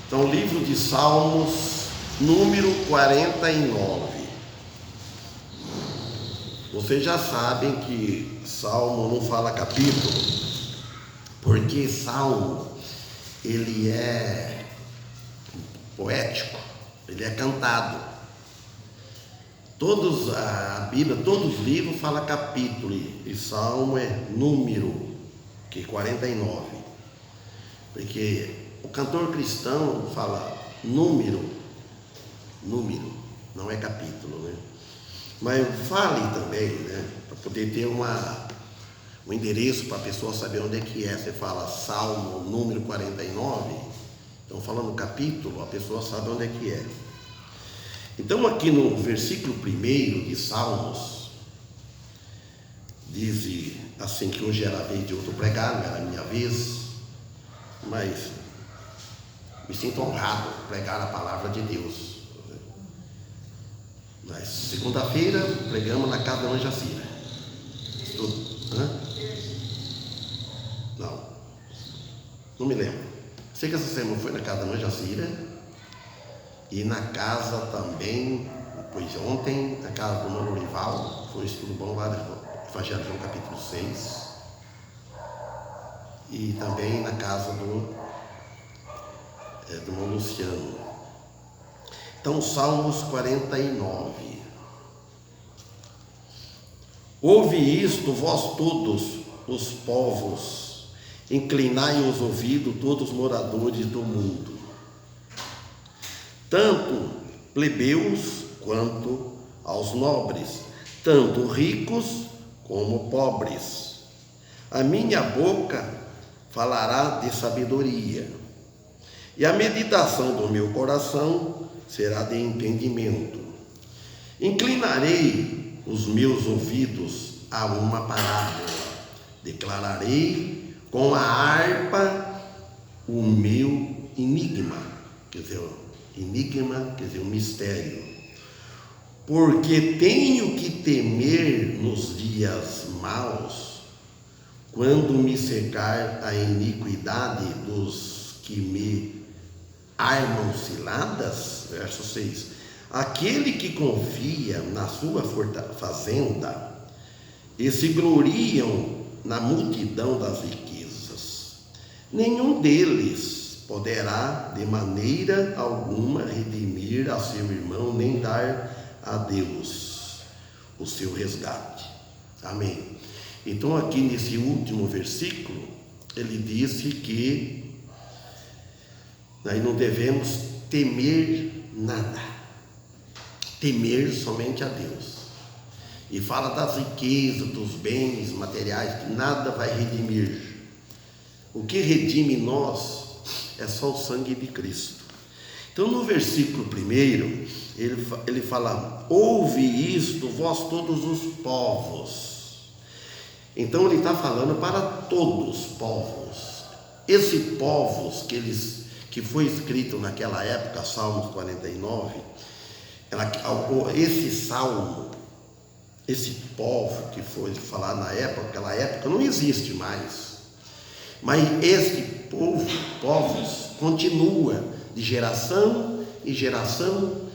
Então, livro de Salmos, número 49. Vocês já sabem que Salmo não fala capítulo, porque Salmo, ele é poético, ele é cantado. A Bíblia, todos os livros falam capítulo, e Salmo é número, que é 49. Porque o cantor cristão fala número, não é capítulo, né? Mas fale também, né? Para poder ter um endereço para a pessoa saber onde é que é. Você fala Salmo número 49, então falando capítulo, a pessoa sabe onde é que é. Então aqui no versículo 1 de Salmos, diz assim que hoje era a vez de outro pregar, não era a minha vez, mas me sinto honrado de pregar a palavra de Deus. Mas segunda-feira pregamos na casa da Mãe Jacira. Não me lembro. Sei que essa semana foi na casa da Mãe Jacira e na casa também, depois ontem, na casa do Mano Rival, foi um estudo bom lá do Evangelho de João capítulo 6, e também na casa do Mano Luciano. Então, Salmos 49. Ouve isto, vós todos os povos, inclinai os ouvidos, todos os moradores do mundo, tanto plebeus quanto aos nobres, tanto ricos como pobres. A minha boca falará de sabedoria, e a meditação do meu coração será de entendimento. Inclinarei os meus ouvidos a uma parábola, declararei com a harpa o meu enigma, quer dizer, um mistério. Porque tenho que temer nos dias maus, quando me cercar a iniquidade dos que me armam ciladas. Verso 6. Aquele que confia na sua fazenda e se gloriam na multidão das riquezas, nenhum deles poderá de maneira alguma redimir a seu irmão, nem dar a Deus o seu resgate. Amém. Então aqui nesse último versículo, ele disse que nós não devemos temer nada, temer somente a Deus. E fala das riquezas, dos bens materiais, que nada vai redimir. O que redime nós é só o sangue de Cristo. Então no versículo 1, ele fala: ouve isto, vós todos os povos. Então ele está falando para todos os povos. Esse povos que foi escrito naquela época, Salmos 49, esse salmo, esse povo que foi falar naquela época não existe mais, mas esse povos continua de geração em geração,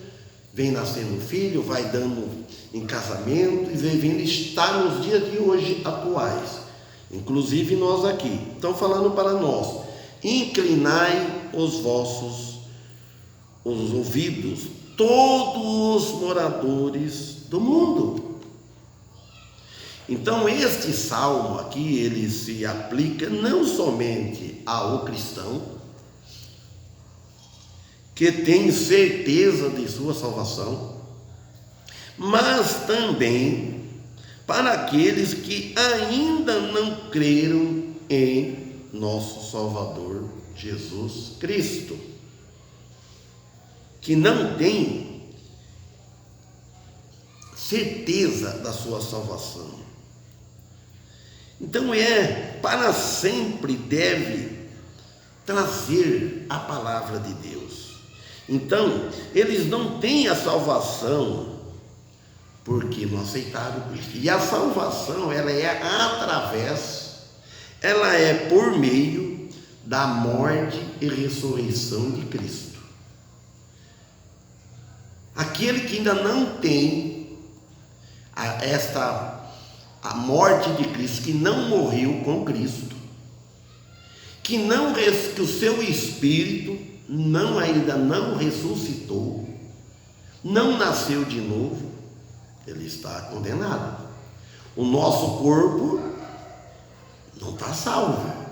vem nascendo filho, vai dando em casamento e vem vindo estar nos dias de hoje atuais, inclusive nós aqui. Estão falando para nós: inclinai os ouvidos, todos os moradores do mundo. Então este salmo aqui, ele se aplica não somente ao cristão, que tem certeza de sua salvação, mas também para aqueles que ainda não creram em nosso Salvador Jesus Cristo, que não tem certeza da sua salvação. Então para sempre deve trazer a palavra de Deus. Então eles não têm a salvação porque não aceitaram Cristo. E a salvação, ela é por meio da morte e ressurreição de Cristo. Aquele que ainda não tem a morte de Cristo, que não morreu com Cristo, que o seu espírito ainda não ressuscitou, não nasceu de novo, ele está condenado. O nosso corpo não está salvo.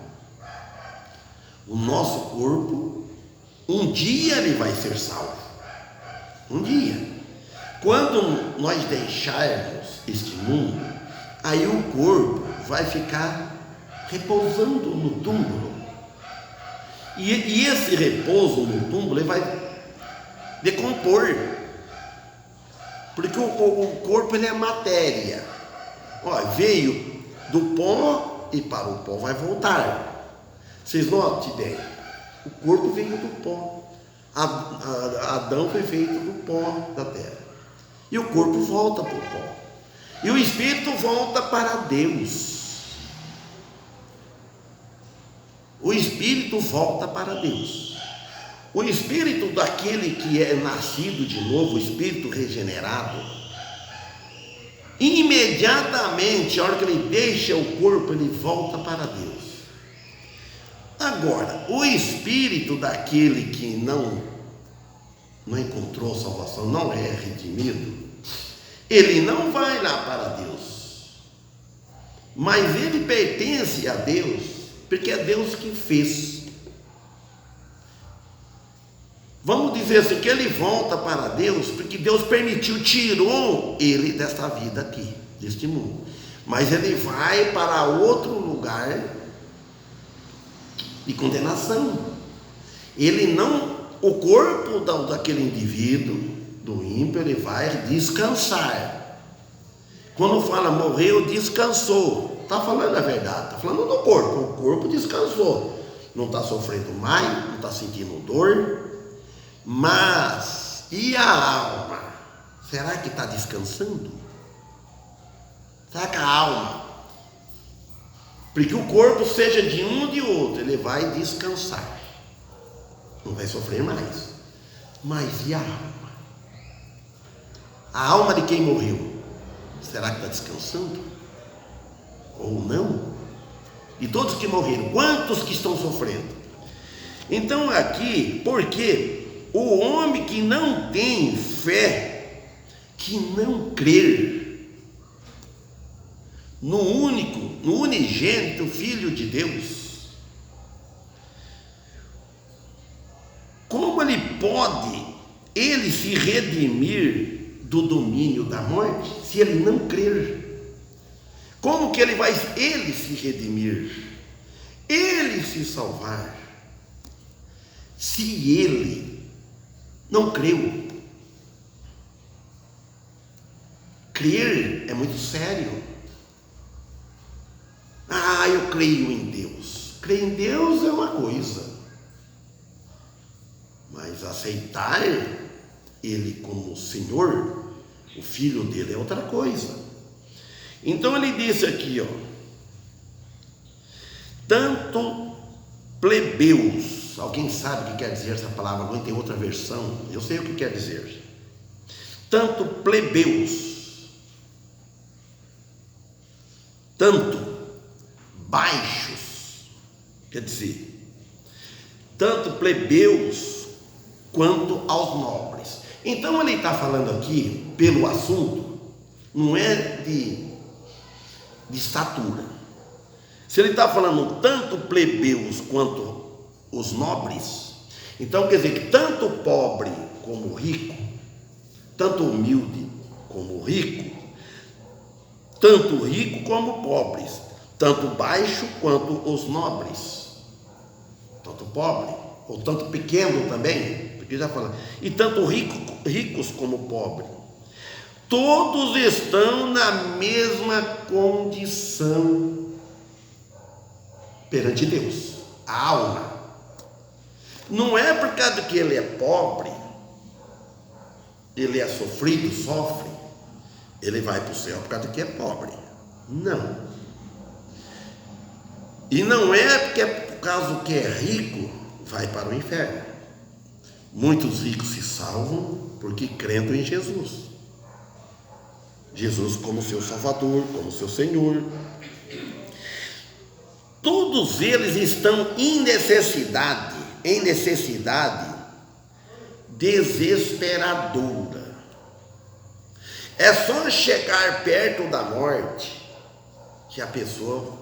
O nosso corpo, um dia ele vai ser salvo. Um dia. Quando nós deixarmos este mundo, aí o corpo vai ficar repousando no túmulo. E esse repouso no túmulo ele vai decompor. Porque o corpo ele é matéria. Veio do pó e para o pó vai voltar. Vocês notem bem, o corpo veio do pó. Adão foi feito do pó da terra. E o corpo volta para o pó. E o espírito volta para Deus. O espírito volta para Deus. O espírito daquele que é nascido de novo, o espírito regenerado, imediatamente, a hora que ele deixa o corpo, ele volta para Deus. Agora, o espírito daquele que não encontrou salvação, não é redimido, ele não vai lá para Deus, mas ele pertence a Deus, porque é Deus que fez. Vamos dizer assim, que ele volta para Deus, porque Deus tirou ele desta vida aqui, deste mundo, mas ele vai para outro lugar de condenação. O corpo daquele indivíduo, do ímpio, ele vai descansar. Quando fala morreu, descansou, está falando a verdade, está falando do corpo. O corpo descansou, não está sofrendo mais, não está sentindo dor. Mas e a alma? Será que está descansando? Será que a alma, porque o corpo, seja de um ou de outro, ele vai descansar, não vai sofrer mais. Mas e a alma? A alma de quem morreu, será que está descansando? Ou não? E todos que morreram, quantos que estão sofrendo? Então aqui, porque o homem que não tem fé, que não crer no unigênito Filho de Deus, como ele pode se redimir do domínio da morte, se ele não crer? Como que ele vai se redimir, ele se salvar, se ele não creu? Crer é muito sério. Eu creio em Deus. Crer em Deus é uma coisa, mas aceitar Ele como Senhor, o Filho dele, é outra coisa. Então ele disse aqui, tanto plebeus. Alguém sabe o que quer dizer essa palavra? Não tem outra versão. Eu sei o que quer dizer. Tanto plebeus, tanto baixos, quer dizer, tanto plebeus quanto aos nobres. Então ele está falando aqui, pelo assunto, não é de estatura. Se ele está falando tanto plebeus quanto os nobres, então quer dizer que tanto pobre como rico, tanto humilde como rico, tanto rico como pobres, tanto baixo quanto os nobres, tanto pobre ou tanto pequeno também, porque já fala, e tanto ricos como pobres, todos estão na mesma condição perante Deus. A alma não é por causa que ele é pobre, ele é sofrido, sofre, ele vai para o céu por causa que é pobre. Não. E não é porque caso que é rico, vai para o inferno. Muitos ricos se salvam porque crendo em Jesus. Jesus como seu Salvador, como seu Senhor. Todos eles estão em necessidade desesperadora. É só chegar perto da morte que a pessoa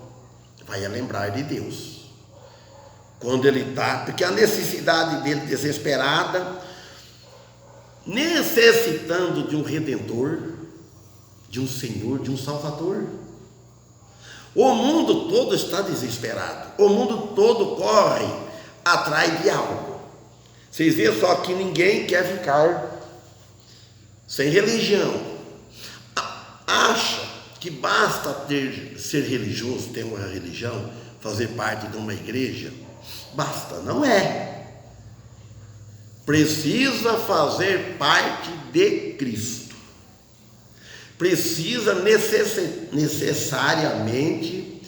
vai lembrar de Deus. Quando ele está, porque a necessidade dele desesperada, necessitando de um Redentor, de um Senhor, de um Salvador. O mundo todo está desesperado, o mundo todo corre atrás de algo. Vocês veem só que ninguém quer ficar sem religião. Acha que basta ser religioso, ter uma religião, fazer parte de uma igreja? Basta, não é. Precisa fazer parte de Cristo. Precisa necessariamente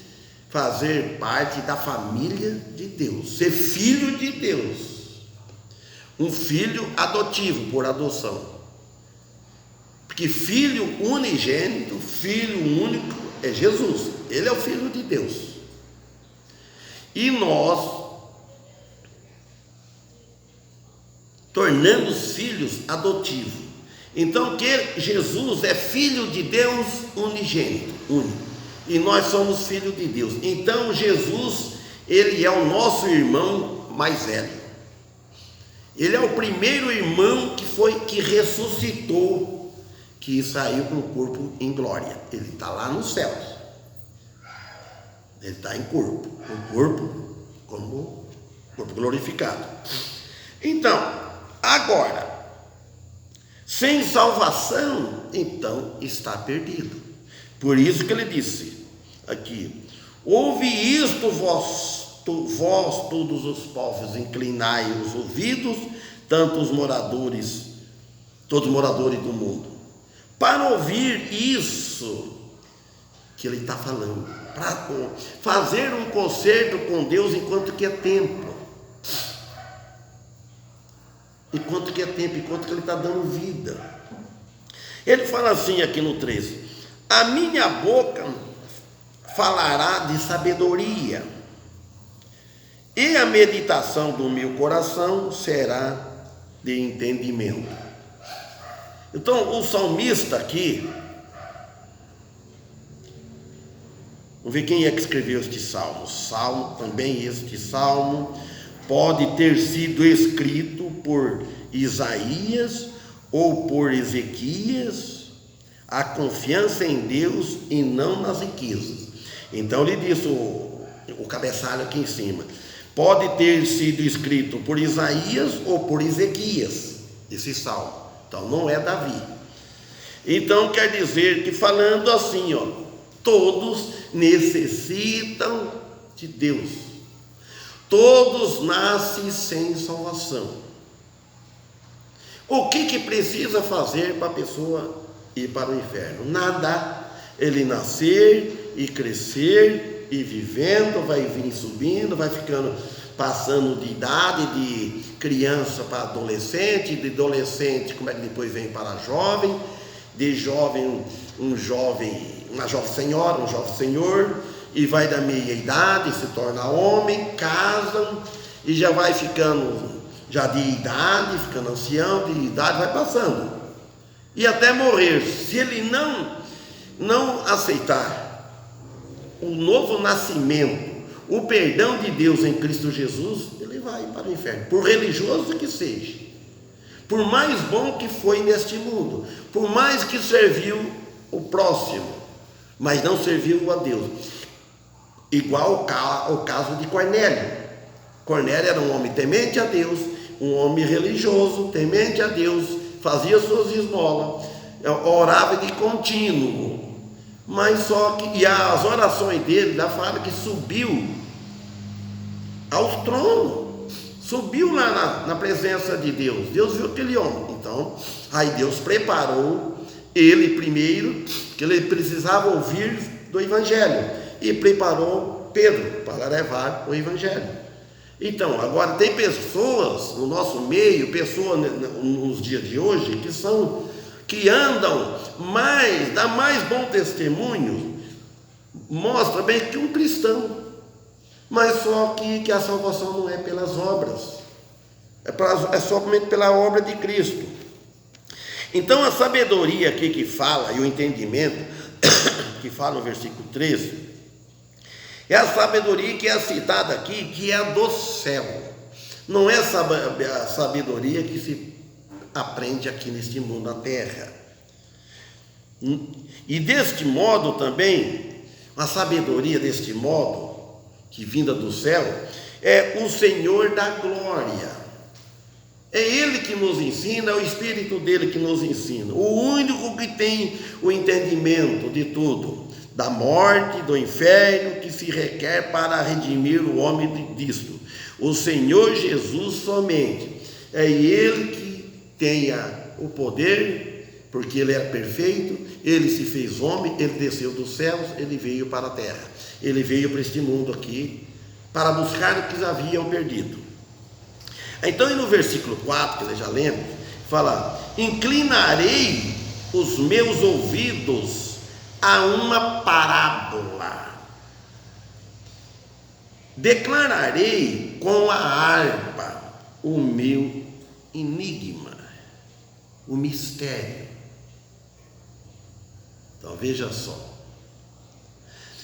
fazer parte da família de Deus, ser filho de Deus. Um filho adotivo, por adoção. Porque filho unigênito, filho único, é Jesus. Ele é o Filho de Deus. E nós, tornamos filhos adotivos. Então, que Jesus é Filho de Deus unigênito, único. E nós somos filhos de Deus. Então, Jesus, ele é o nosso irmão mais velho. Ele é o primeiro irmão que ressuscitou, que saiu com o corpo em glória. Ele está lá nos céus. Ele está em corpo, o corpo como corpo glorificado. Então, agora, sem salvação, então está perdido. Por isso que ele disse aqui: ouve isto vós todos os povos, inclinai os ouvidos, todos os moradores do mundo, para ouvir isso que ele está falando, para fazer um concerto com Deus enquanto que é tempo. Enquanto que é tempo, enquanto que ele está dando vida. Ele fala assim aqui no 13: a minha boca falará de sabedoria, e a meditação do meu coração será de entendimento. Então, o salmista aqui, vamos ver quem é que escreveu este salmo. Também este salmo pode ter sido escrito por Isaías ou por Ezequias. A confiança em Deus e não nas riquezas. Então ele diz o cabeçalho aqui em cima: pode ter sido escrito por Isaías ou por Ezequias, esse salmo. Então não é Davi. Então quer dizer que, falando assim, todos necessitam de Deus. Todos nascem sem salvação. O que precisa fazer para a pessoa ir para o inferno? Nada. Ele nascer e crescer e vivendo, vai vir subindo, vai ficando, passando de idade, de criança para adolescente, de adolescente, como é que depois vem para jovem, de jovem, uma jovem senhora, um jovem senhor, e vai da meia idade, se torna homem, casam, e já vai ficando, já de idade, ficando ancião, de idade, vai passando, e até morrer. Se ele não aceitar o novo nascimento, o perdão de Deus em Cristo Jesus, ele vai para o inferno, por religioso que seja, por mais bom que foi neste mundo, por mais que serviu o próximo, mas não serviu a Deus. Igual o caso de Cornélio. Cornélio era um homem temente a Deus, um homem religioso, temente a Deus, fazia suas esmolas, orava de contínuo, mas só que, e as orações dele, da fala que subiu aos tronos, subiu lá na presença de Deus. Deus viu aquele homem, então aí Deus preparou ele primeiro, que ele precisava ouvir do Evangelho, e preparou Pedro para levar o Evangelho. Então, agora tem pessoas no nosso meio, pessoas nos dias de hoje, que andam mais, dá mais bom testemunho, mostra bem que um cristão, mas só que a salvação não é pelas obras, é somente pela obra de Cristo. Então a sabedoria aqui que fala, e o entendimento que fala no versículo 13, é a sabedoria que é citada aqui, que é a do céu. Não é a sabedoria que se aprende aqui neste mundo, na terra. E deste modo também, a sabedoria deste modo, que vinda do céu, é o Senhor da glória. É Ele que nos ensina, é o Espírito dele que nos ensina. O único que tem o entendimento de tudo, da morte, do inferno, que se requer para redimir o homem disto. O Senhor Jesus somente. É Ele que tem o poder, porque Ele é perfeito, Ele se fez homem, Ele desceu dos céus, Ele veio para a terra. Ele veio para este mundo aqui, para buscar o que haviam perdido. Então, no versículo 4, que nós já lemos, fala: inclinarei os meus ouvidos a uma parábola, declararei com a harpa o meu enigma, o mistério. Então, veja só.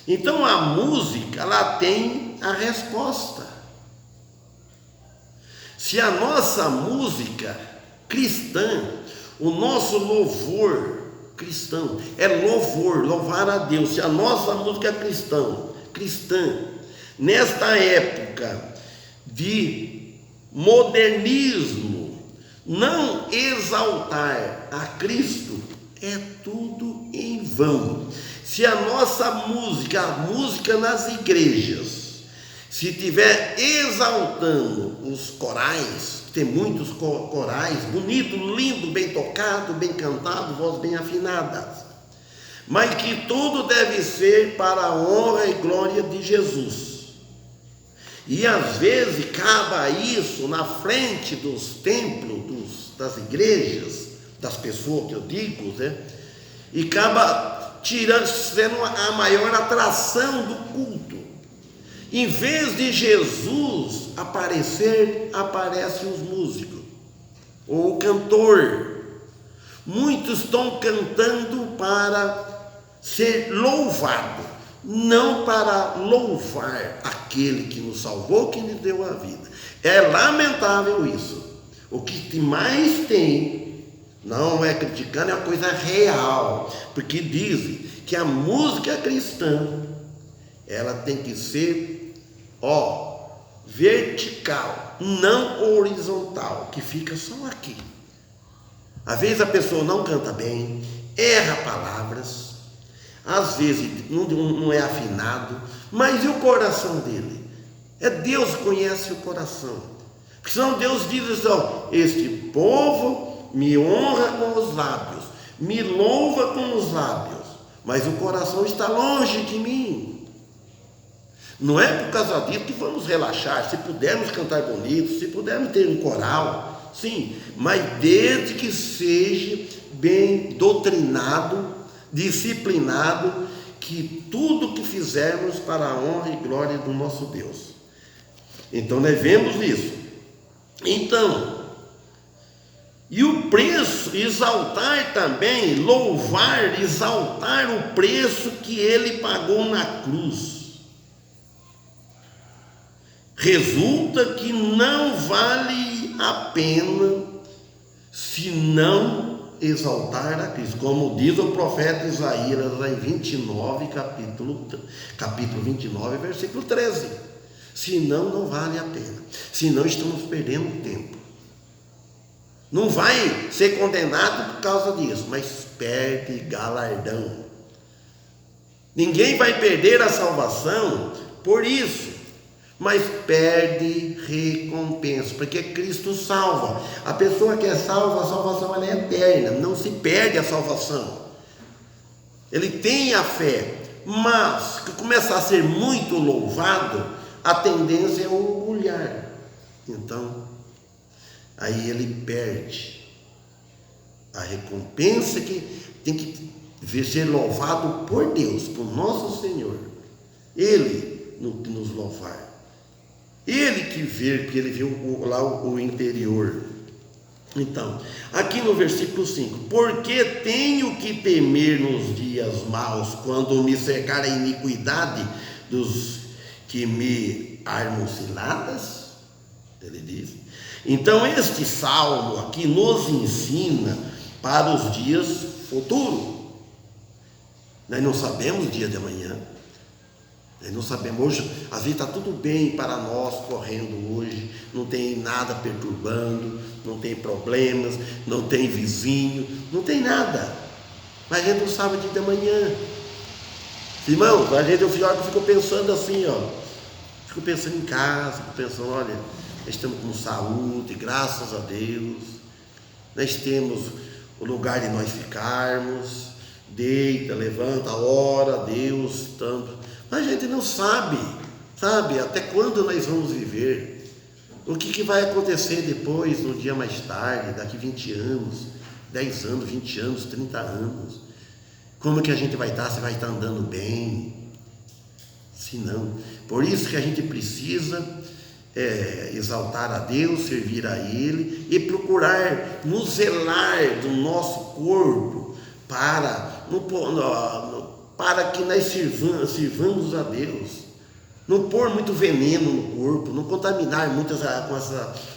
Então, a música, ela tem a resposta. Se a nossa música cristã, o nosso louvor cristão, é louvar a Deus. Se a nossa música cristã, nesta época de modernismo, não exaltar a Cristo, é tudo em vão. Se a nossa música, a música nas igrejas, se estiver exaltando os corais, tem muitos corais, bonito, lindo, bem tocado, bem cantado, voz bem afinada, mas que tudo deve ser para a honra e glória de Jesus. E às vezes acaba isso na frente dos templos, das igrejas, das pessoas que eu digo, né? E acaba sendo a maior atração do culto. Em vez de Jesus aparecer, aparecem os músicos, ou o cantor. Muitos estão cantando para ser louvado, não para louvar aquele que nos salvou, que nos deu a vida. É lamentável isso. O que mais tem, não é criticando, é uma coisa real, porque dizem que a música cristã, ela tem que ser vertical, não horizontal, que fica só aqui. Às vezes a pessoa não canta bem, erra palavras, às vezes não é afinado, mas e o coração dele? É Deus que conhece o coração. Porque senão Deus diz assim: este povo me honra com os lábios, me louva com os lábios, mas o coração está longe de mim. Não é por causa disso que vamos relaxar. Se pudermos cantar bonito, se pudermos ter um coral, sim, mas desde que seja bem doutrinado, disciplinado, que tudo que fizermos para a honra e glória do nosso Deus. Então nós vemos isso. Então, e o preço, exaltar também, louvar, exaltar o preço que ele pagou na cruz. Resulta que não vale a pena se não exaltar a Cristo, como diz o profeta Isaías lá em 29, capítulo 29, versículo 13. Senão não vale a pena, senão estamos perdendo tempo. Não vai ser condenado por causa disso, mas perde galardão. Ninguém vai perder a salvação por isso, mas perde recompensa, porque Cristo salva. A pessoa que é salva, a salvação ela é eterna, não se perde a salvação. Ele tem a fé, mas que começar a ser muito louvado, a tendência é orgulhar. Então, aí ele perde a recompensa que tem que ser louvado por Deus, por nosso Senhor. Ele nos louvar. Ele que vê, porque ele viu lá o interior. Então, aqui no versículo 5: porque tenho que temer nos dias maus, quando me cercar a iniquidade dos que me armam ciladas? Ele diz. Então, este salmo aqui nos ensina para os dias futuros. Nós não sabemos o dia de amanhã. Nós não sabemos. Hoje, às vezes está tudo bem para nós, correndo hoje. Não tem nada perturbando, não tem problemas, não tem vizinho, não tem nada. Mas a gente não sabe o dia de amanhã. Irmão, a gente, eu fico pensando assim, fico pensando em casa, fico pensando, olha, nós estamos com saúde, graças a Deus. Nós temos o lugar de nós ficarmos. Deita, levanta, ora a Deus tanto. Mas a gente não sabe até quando nós vamos viver. O que vai acontecer depois, no dia mais tarde, daqui 20 anos, 10 anos, 20 anos, 30 anos. Como que a gente vai estar? Se vai estar andando bem? Se não. Por isso que a gente precisa exaltar a Deus, servir a Ele e procurar nos zelar do nosso corpo para que nós sirvamos a Deus. Não pôr muito veneno no corpo, não contaminar muito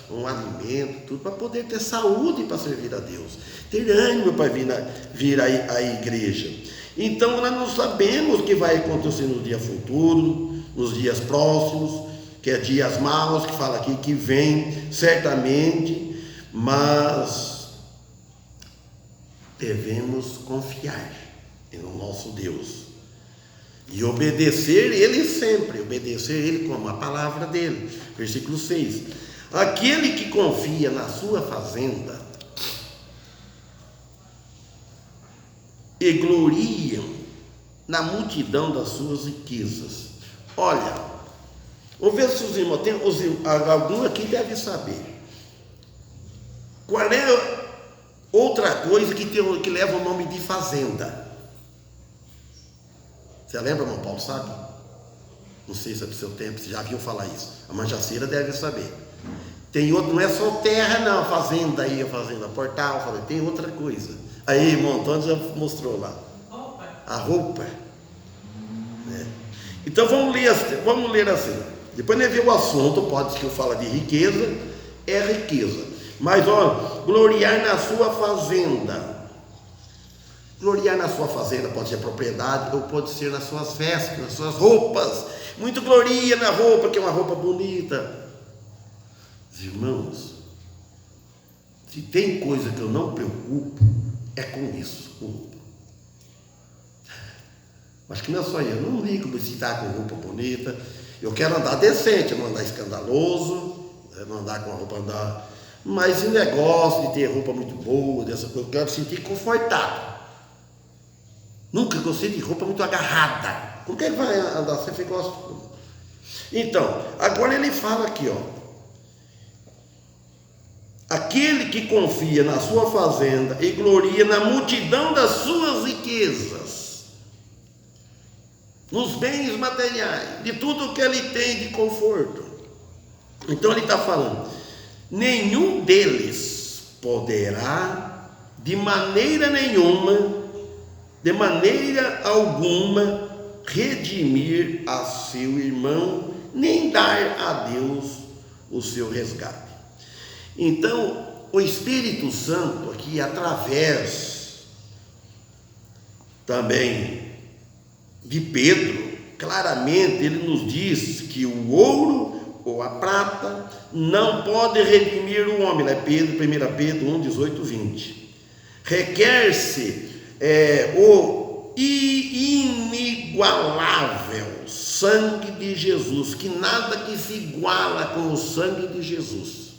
um alimento, tudo, para poder ter saúde para servir a Deus, ter ânimo para vir à igreja. Então nós não sabemos o que vai acontecer no dia futuro, nos dias próximos, que é dias maus, que fala aqui que vem certamente, mas devemos confiar no nosso Deus e obedecer Ele sempre, obedecer Ele como a palavra dele. Versículo 6: aquele que confia na sua fazenda e gloriam na multidão das suas riquezas. Olha, vamos ver se os irmãos, algum aqui deve saber qual é outra coisa que leva o nome de fazenda. Você lembra, irmão Paulo, sabe? Não sei se é do seu tempo, você já viu falar isso. A Manjaceira deve saber. Tem outro, não é só terra não, fazenda aí, fazenda portal, tem outra coisa. Aí, irmão Antônio já mostrou lá. A roupa. Então vamos ler assim. Depois nós vemos o assunto, pode ser que eu fale de riqueza, é riqueza. Mas gloriar na sua fazenda. Gloriar na sua fazenda pode ser propriedade ou pode ser nas suas vestes, nas suas roupas. Muito gloria na roupa, que é uma roupa bonita. Irmãos, se tem coisa que eu não preocupo, é com isso, com roupa. Acho que não é só eu não ligo se está com roupa bonita. Eu quero andar decente, não andar escandaloso, não andar com a roupa, mas o negócio de ter roupa muito boa, dessa coisa, eu quero sentir confortável. Nunca gostei de roupa muito agarrada. Como que ele vai andar? Você gosta? Então, agora ele fala aqui, aquele que confia na sua fazenda e gloria na multidão das suas riquezas, nos bens materiais, de tudo que ele tem de conforto. Então ele está falando, nenhum deles poderá de maneira alguma redimir a seu irmão, nem dar a Deus o seu resgate. Então o Espírito Santo aqui, através também de Pedro, claramente ele nos diz que o ouro ou a prata não pode redimir o homem. 1 Pedro 1, 18, 20. Requer-se o inigualável sangue de Jesus, que nada que se iguala com o sangue de Jesus,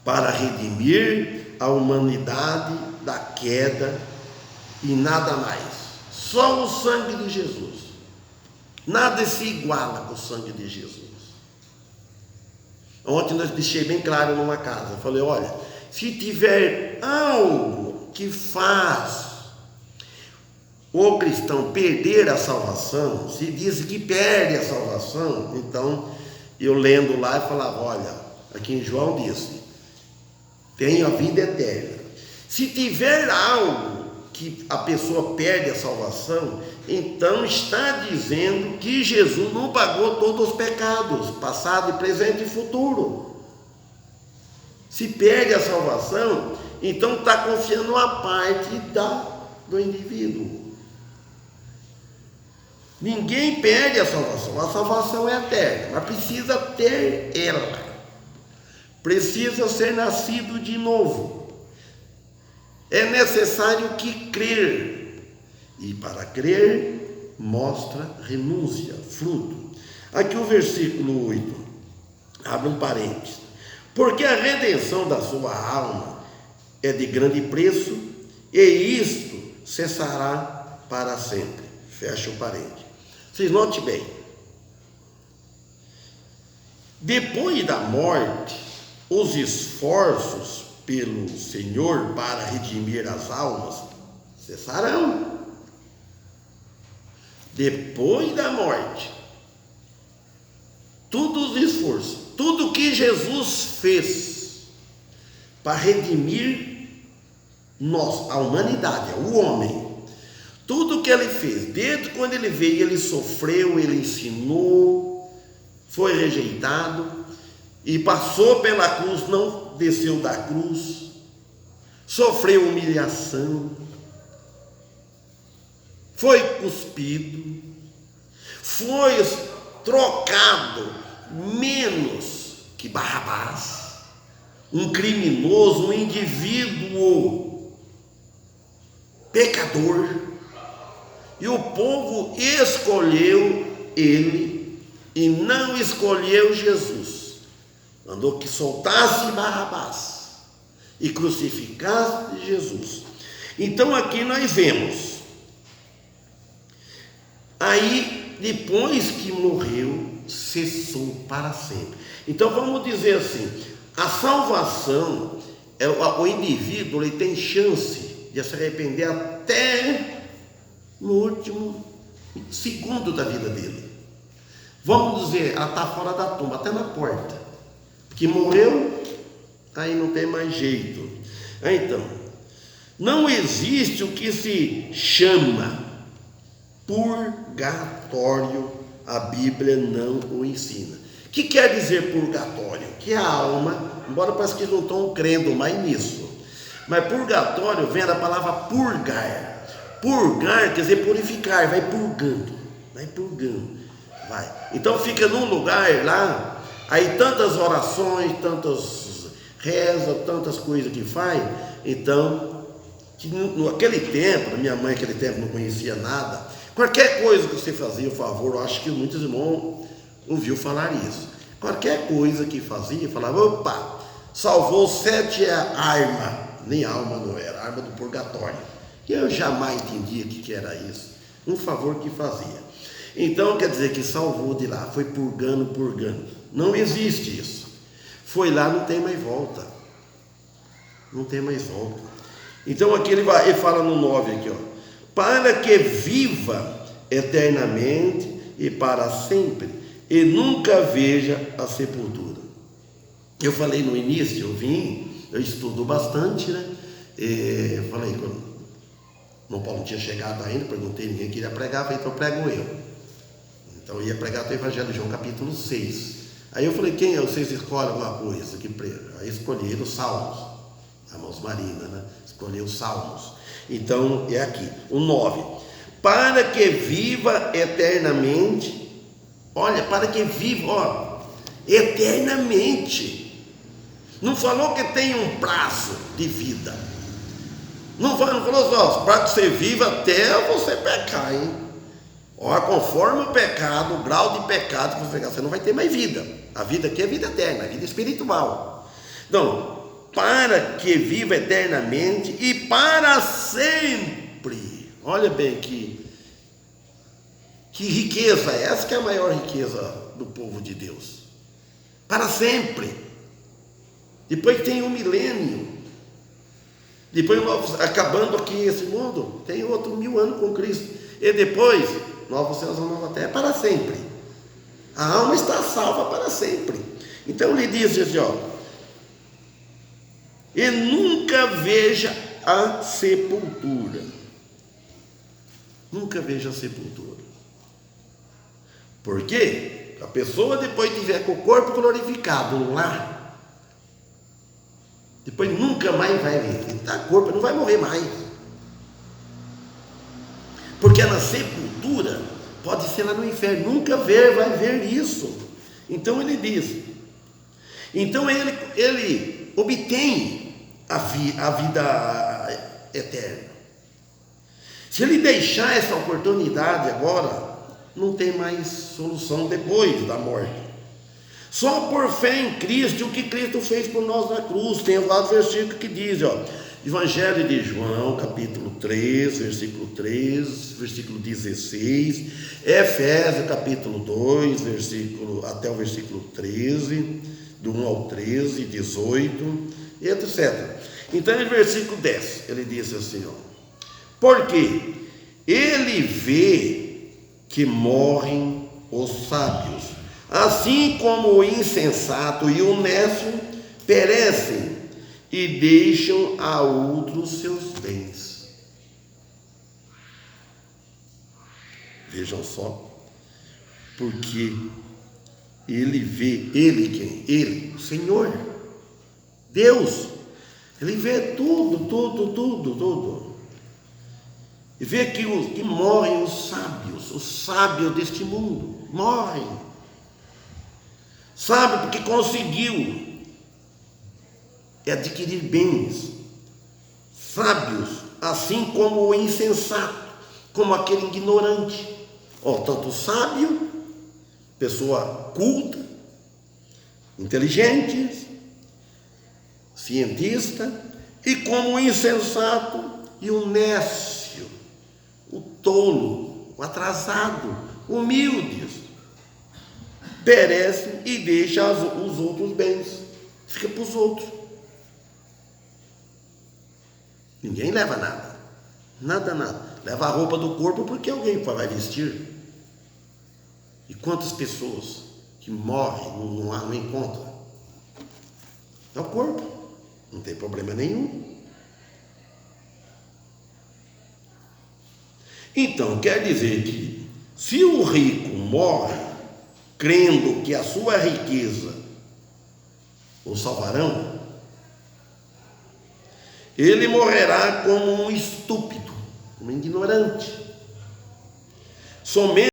para redimir a humanidade da queda e nada mais. Só o sangue de Jesus. Nada se iguala com o sangue de Jesus. Ontem nós deixei bem claro numa casa. Eu falei, olha, se tiver algo que faz o cristão perder a salvação, se diz que perde a salvação, então eu lendo lá e falava, olha, aqui em João disse, tenho a vida eterna. Se tiver algo que a pessoa perde a salvação, então está dizendo que Jesus não pagou todos os pecados, passado, presente e futuro. Se perde a salvação, então está confiando uma parte do indivíduo. Ninguém perde a salvação é eterna, mas precisa ter ela, precisa ser nascido de novo. É necessário que crer, e para crer mostra renúncia, fruto. Aqui o versículo 8, abre um parênteses, porque a redenção da sua alma é de grande preço, e isto cessará para sempre. Fecha o parênteses. Vocês notem bem, depois da morte, os esforços pelo Senhor para redimir as almas cessarão. Depois da morte, todos os esforços, tudo que Jesus fez para redimir nós, a humanidade, o homem, tudo que ele fez, desde quando ele veio, ele sofreu, ele ensinou, foi rejeitado e passou pela cruz, não desceu da cruz, sofreu humilhação, foi cuspido, foi trocado menos que Barrabás, um criminoso, um indivíduo pecador. E o povo escolheu ele e não escolheu Jesus. Mandou que soltasse Barrabás e crucificasse Jesus. Então aqui nós vemos. Aí, depois que morreu, cessou para sempre. Então vamos dizer assim, a salvação, o indivíduo ele tem chance de se arrepender até no último segundo da vida dele. Vamos dizer, ela está fora da tumba, até na porta, porque morreu, aí não tem mais jeito. Então, não existe o que se chama purgatório, a Bíblia não o ensina. O que quer dizer purgatório? Que a alma, embora parece que não estão crendo mais nisso, mas purgatório vem da palavra purgar. Purgar quer dizer purificar, vai purgando, vai. Então fica num lugar lá, aí tantas orações, tantas rezas, tantas coisas que faz. Então, que naquele tempo, na minha mãe naquele tempo não conhecia nada, qualquer coisa que você fazia, por favor, eu acho que muitos irmãos ouviu falar isso. Qualquer coisa que fazia, falava, opa, salvou 7 armas, nem alma não era, arma do purgatório. E eu jamais entendia o que era isso, um favor que fazia. Então quer dizer que salvou de lá, foi purgando, não existe isso, foi lá, não tem mais volta, então aqui ele fala no 9 aqui, ó, para que viva eternamente e para sempre, e nunca veja a sepultura. Eu falei no início, eu estudo bastante, né? Eu falei, quando o Paulo não tinha chegado ainda, perguntei, ninguém queria pregar, falei, então prego eu. Então eu ia pregar o Evangelho de João capítulo 6. Aí eu falei, vocês escolhem alguma coisa que prega? Aí escolheram os Salmos, a irmãos Marina, né? Escolheu os Salmos. Então é aqui, o 9. Para que viva eternamente, olha, para que viva, eternamente. Não falou que tem um prazo de vida. Não falou só, para que você viva até você pecar, hein? Conforme o pecado, o grau de pecado que você pegar, você não vai ter mais vida. A vida aqui é vida eterna, a vida espiritual. Então, para que viva eternamente e para sempre. Olha bem que riqueza, essa que é a maior riqueza do povo de Deus. para sempre. Depois tem um milênio. Depois, acabando aqui esse mundo, tem outro 1000 anos com Cristo. E depois, novos céus e nova terra, para sempre. A alma está salva para sempre. Então ele diz assim, ó: e nunca veja a sepultura. Nunca veja a sepultura. Por quê? A pessoa depois tiver com o corpo glorificado lá, depois nunca mais vai ver. Ele está corpo, não vai morrer mais. Porque na sepultura pode ser lá no inferno, nunca vai ver isso. Então ele diz, então ele obtém a vida eterna. Se ele deixar essa oportunidade agora, não tem mais solução depois da morte. Só por fé em Cristo, o que Cristo fez por nós na cruz. Tem vários versículos que dizem, ó, Evangelho de João, capítulo 3, versículo 3, versículo 16, Efésios, capítulo 2, até o versículo 13, do 1 ao 13, 18, etc. Então, no versículo 10, ele diz assim, ó: porque ele vê que morrem os sábios, assim como o insensato e o nécio perecem e deixam a outros seus bens. Vejam só, porque ele vê, ele quem? Ele, o Senhor, Deus, ele vê tudo. E vê que morrem os sábios deste mundo, morrem. Sabe, porque conseguiu adquirir bens. Sábios, assim como o insensato, como aquele ignorante. Tanto sábio, pessoa culta, inteligente, cientista, e como o insensato e o nécio, o tolo, o atrasado, humildes, perecem e deixam os outros bens, fica para os outros. Ninguém leva nada, leva a roupa do corpo porque alguém vai vestir. E quantas pessoas que morrem não encontram? É o corpo, não tem problema nenhum. Então, quer dizer que se o rico morre crendo que a sua riqueza o salvarão, ele morrerá como um estúpido, um ignorante. Somente